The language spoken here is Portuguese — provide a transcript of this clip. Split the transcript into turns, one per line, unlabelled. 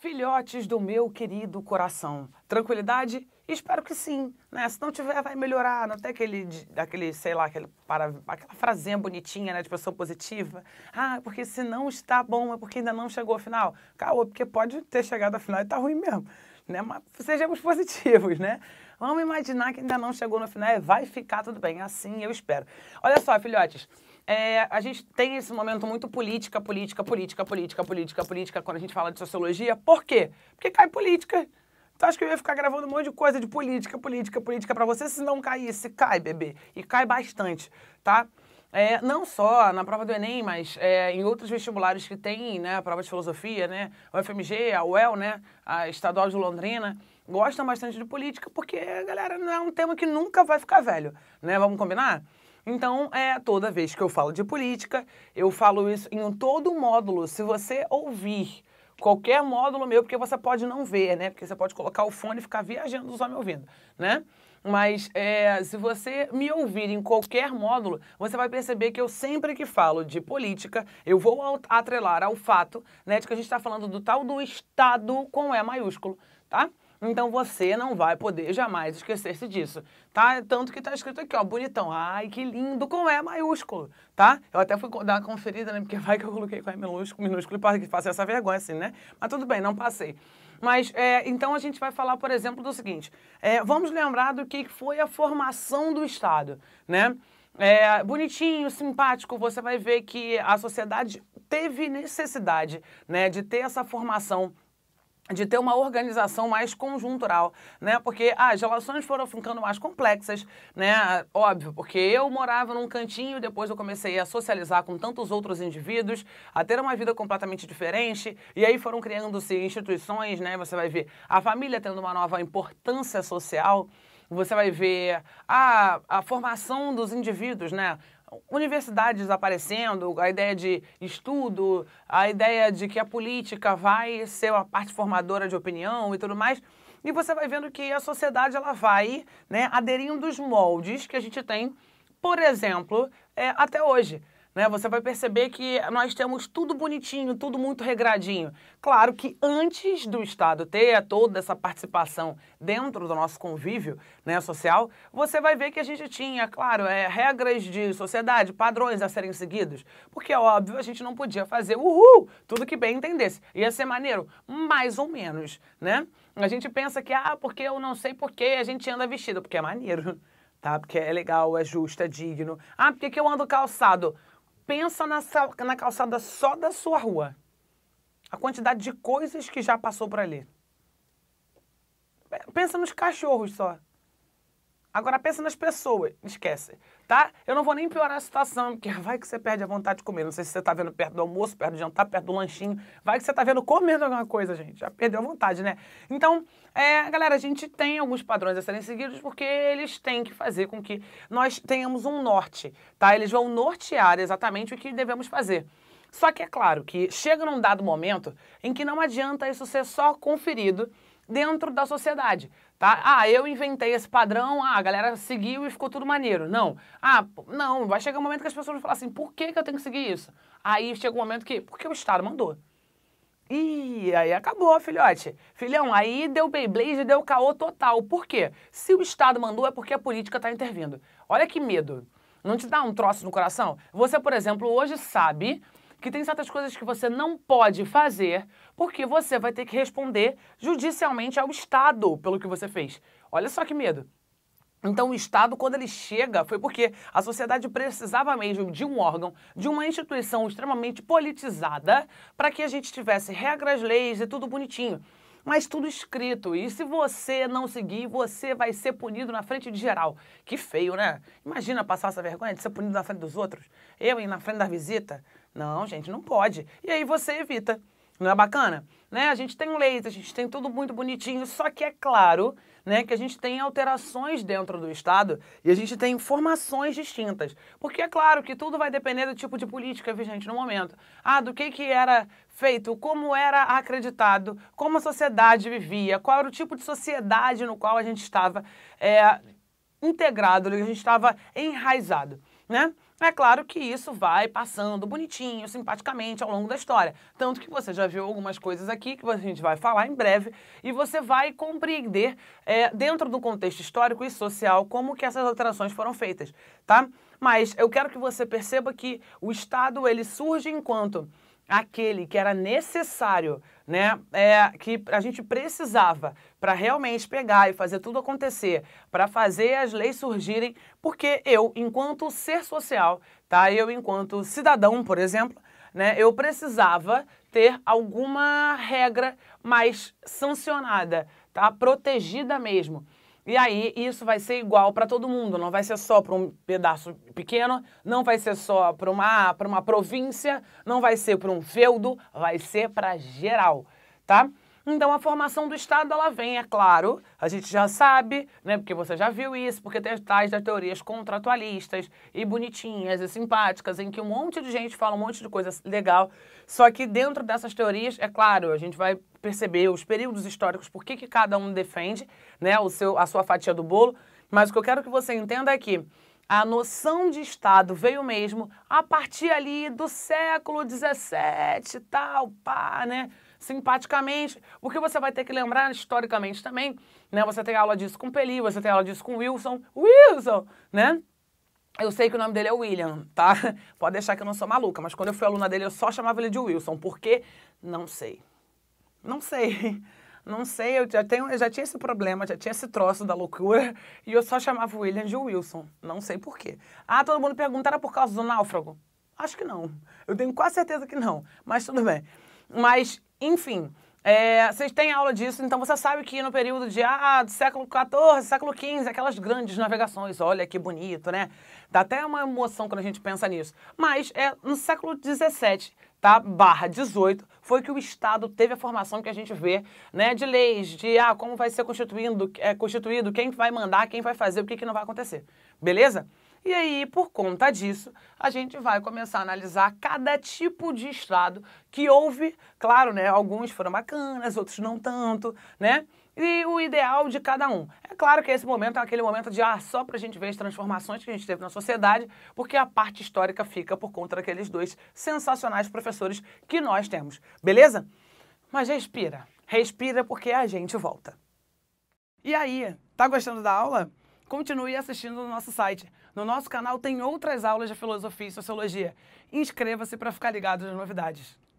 Filhotes do meu querido coração, tranquilidade? Espero que sim, né? Se não tiver, vai melhorar. Não tem sei lá, aquela frasinha bonitinha, né, de pessoa positiva. Ah, porque se não está bom é porque ainda não chegou ao final. Caô, porque pode ter chegado ao final e tá ruim mesmo, né? Mas sejamos positivos, né? Vamos imaginar que ainda não chegou no final e vai ficar tudo bem. Assim eu espero. Olha só, filhotes. A gente tem esse momento muito política, quando a gente fala de sociologia. Por quê? Porque cai política. Tu acha que eu ia ficar gravando um monte de coisa de política pra você? Se não caísse, cai, bebê. E cai bastante, tá? Não só na prova do Enem, mas em outros vestibulares que tem, né? A prova de filosofia, né? O FMG, a UEL, né? A Estadual de Londrina. Gostam bastante de política porque, galera, não é um tema que nunca vai ficar velho, né? Vamos combinar? Então, toda vez que eu falo de política, eu falo isso em todo módulo. Se você ouvir qualquer módulo meu, porque você pode não ver, né? Porque você pode colocar o fone e ficar viajando só me ouvindo, né? Mas se você me ouvir em qualquer módulo, você vai perceber que eu sempre que falo de política, eu vou atrelar ao fato, né, de que a gente está falando do tal do Estado com E maiúsculo, tá? Então você não vai poder jamais esquecer-se disso, tá? Tanto que tá escrito aqui, ó, bonitão. Ai, que lindo, com E maiúsculo, tá? Eu até fui dar uma conferida, né? Porque vai que eu coloquei com E minúsculo e passei essa vergonha assim, né? Mas tudo bem, não passei. Mas, então a gente vai falar, por exemplo, do seguinte. Vamos lembrar do que foi a formação do Estado, né? Bonitinho, simpático, você vai ver que a sociedade teve necessidade, né, de ter essa formação, de ter uma organização mais conjuntural, né? Porque as relações foram ficando mais complexas, né? Óbvio, porque eu morava num cantinho, depois eu comecei a socializar com tantos outros indivíduos, a ter uma vida completamente diferente, e aí foram criando-se instituições, né? Você vai ver a família tendo uma nova importância social, você vai ver a formação dos indivíduos, né? Universidades aparecendo, a ideia de estudo, a ideia de que a política vai ser uma parte formadora de opinião e tudo mais. E você vai vendo que a sociedade ela vai, né, aderindo aos moldes que a gente tem, por exemplo, até hoje. Né, você vai perceber que nós temos tudo bonitinho, tudo muito regradinho. Claro que antes do Estado ter toda essa participação dentro do nosso convívio, né, social, você vai ver que a gente tinha, claro, regras de sociedade, padrões a serem seguidos. Porque, óbvio, a gente não podia fazer tudo que bem entendesse. Ia ser maneiro? Mais ou menos, né? A gente pensa que, porque eu não sei por que a gente anda vestido, porque é maneiro, tá? Porque é legal, é justo, é digno. Porque que eu ando calçado? Pensa na calçada só da sua rua. A quantidade de coisas que já passou por ali. Pensa nos cachorros só. Agora pensa nas pessoas. Esquece, tá? Eu não vou nem piorar a situação, porque vai que você perde a vontade de comer. Não sei se você tá vendo perto do almoço, perto do jantar, perto do lanchinho. Vai que você tá vendo comendo alguma coisa, gente. Já perdeu a vontade, né? Então, galera, a gente tem alguns padrões a serem seguidos porque eles têm que fazer com que nós tenhamos um norte, tá? Eles vão nortear exatamente o que devemos fazer. Só que é claro que chega num dado momento em que não adianta isso ser só conferido dentro da sociedade, tá? Eu inventei esse padrão, a galera seguiu e ficou tudo maneiro. Não. Não, vai chegar um momento que as pessoas vão falar assim, por que eu tenho que seguir isso? Aí chega um momento que, porque o Estado mandou. E aí acabou, filhote. Filhão, aí deu Beyblade, deu caô total. Por quê? Se o Estado mandou é porque a política está intervindo. Olha que medo. Não te dá um troço no coração? Você, por exemplo, hoje sabe que tem certas coisas que você não pode fazer porque você vai ter que responder judicialmente ao Estado pelo que você fez. Olha só que medo. Então o Estado, quando ele chega, foi porque a sociedade precisava mesmo de um órgão, de uma instituição extremamente politizada para que a gente tivesse regras, leis e tudo bonitinho. Mas tudo escrito. E se você não seguir, você vai ser punido na frente de geral. Que feio, né? Imagina passar essa vergonha de ser punido na frente dos outros. Eu ir na frente da visita. Não, gente, não pode. E aí você evita. Não é bacana? Né? A gente tem leis, a gente tem tudo muito bonitinho, só que é claro, né, que a gente tem alterações dentro do Estado e a gente tem formações distintas. Porque é claro que tudo vai depender do tipo de política vigente no momento. Do que era feito, como era acreditado, como a sociedade vivia, qual era o tipo de sociedade no qual a gente estava integrado, a gente estava enraizado. né? É claro que isso vai passando bonitinho, simpaticamente ao longo da história. Tanto que você já viu algumas coisas aqui que a gente vai falar em breve e você vai compreender dentro do contexto histórico e social como que essas alterações foram feitas, tá? Mas eu quero que você perceba que o Estado ele surge enquanto aquele que era necessário, né, que a gente precisava para realmente pegar e fazer tudo acontecer, para fazer as leis surgirem, porque eu, enquanto ser social, tá, eu enquanto cidadão, por exemplo, né, eu precisava ter alguma regra mais sancionada, tá, protegida mesmo. E aí, isso vai ser igual para todo mundo, não vai ser só para um pedaço pequeno, não vai ser só para uma província, não vai ser para um feudo, vai ser para geral, tá? Então, a formação do Estado, ela vem, é claro, a gente já sabe, né, porque você já viu isso, porque tem tais das teorias contratualistas e bonitinhas e simpáticas, em que um monte de gente fala um monte de coisa legal, só que dentro dessas teorias, é claro, a gente vai perceber os períodos históricos, por que cada um defende, né, a sua fatia do bolo, mas o que eu quero que você entenda é que a noção de Estado veio mesmo a partir ali do século XVII e tal, pá, né? Simpaticamente, porque você vai ter que lembrar historicamente também, né? Você tem aula disso com Peli, você tem aula disso com Wilson, né? Eu sei que o nome dele é William, tá? Pode deixar que eu não sou maluca, mas quando eu fui aluna dele eu só chamava ele de Wilson, porque não sei. Não sei. Não sei, eu já tinha esse problema, já tinha esse troço da loucura e eu só chamava o William de Wilson. Não sei por quê. Ah, todo mundo pergunta, era por causa do náufrago? Acho que não. Eu tenho quase certeza que não, mas tudo bem. Mas, enfim, vocês têm aula disso, então você sabe que no período do século XIV, século XV, aquelas grandes navegações, olha que bonito, né? Dá até uma emoção quando a gente pensa nisso. Mas no século XVII, tá? /18, foi que o Estado teve a formação que a gente vê, né? De leis, de como vai ser constituído, quem vai mandar, quem vai fazer, o que não vai acontecer. Beleza? E aí, por conta disso, a gente vai começar a analisar cada tipo de Estado que houve. Claro, né? Alguns foram bacanas, outros não tanto, né? E o ideal de cada um. É claro que esse momento é aquele momento de só pra gente ver as transformações que a gente teve na sociedade, porque a parte histórica fica por conta daqueles dois sensacionais professores que nós temos. Beleza? Mas respira. Respira porque a gente volta. E aí, tá gostando da aula? Continue assistindo no nosso site. No nosso canal tem outras aulas de filosofia e sociologia. Inscreva-se para ficar ligado nas novidades.